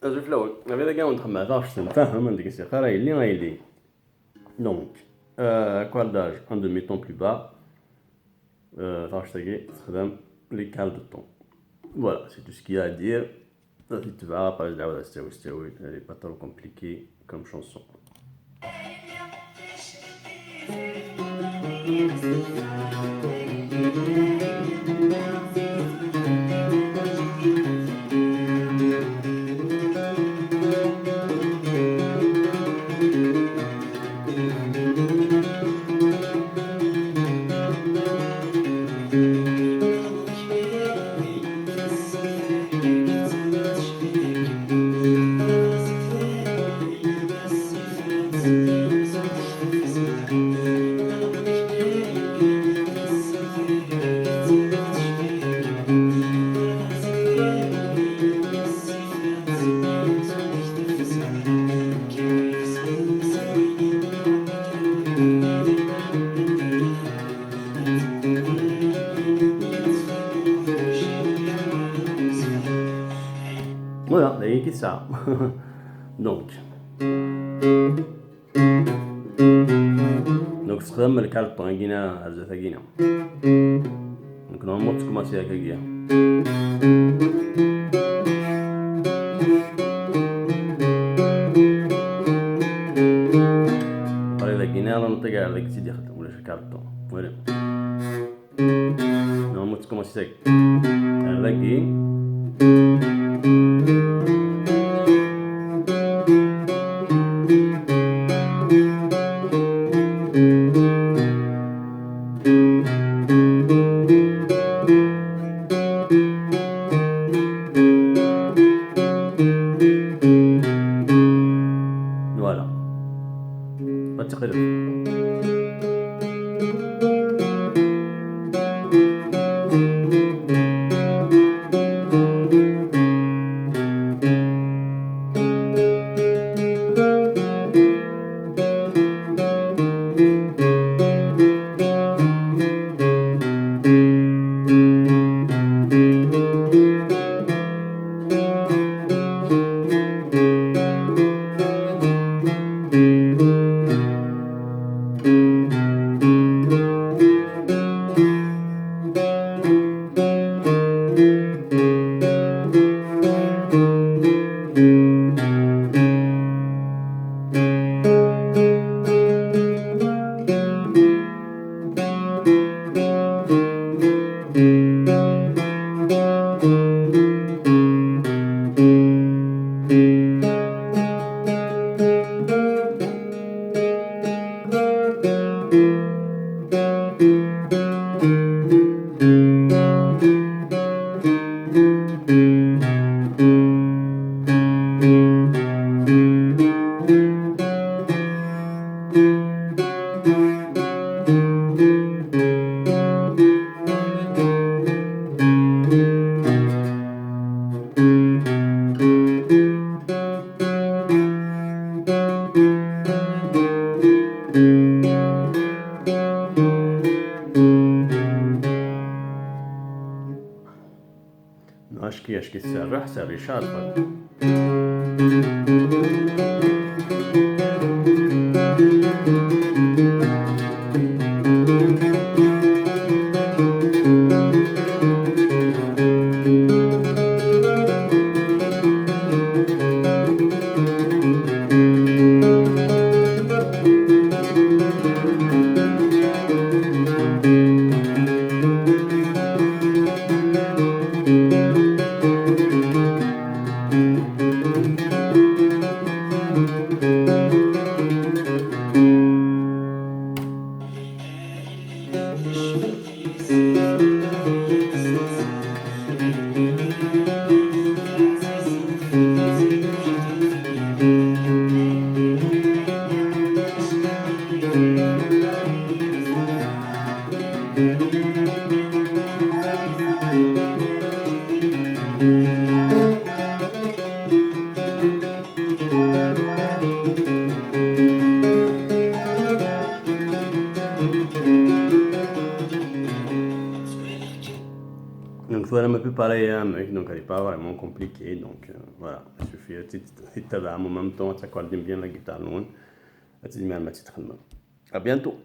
شوف الأول هذا كاع ونتخمم تعرفش نفهم عندك استخارة اللي donc quadrillage en demi-ton plus bas تعرفش تلقى تستخدم les cales de ton voilà c'est tout ce qu'il y a à dire si tu vas pas تعاود استوي elle est pas trop compliquée comme chanson Voilà, هي ساعة دونك تستخدم الكالطون كينا هزة كينا دونك نورمالمون تكوماسي هكاكيا طريقة كينا نطيق على داك سيدي خدم ولا الكالطون ولا نورمالمون تكوماسي هكا هذاكي voilà pas تقلب acho que serra شارفة préparer, hein, mec, donc elle n'est pas vraiment compliquée. Donc voilà, il suffit de en même temps, tu accordes bien la guitare loin. À bientôt.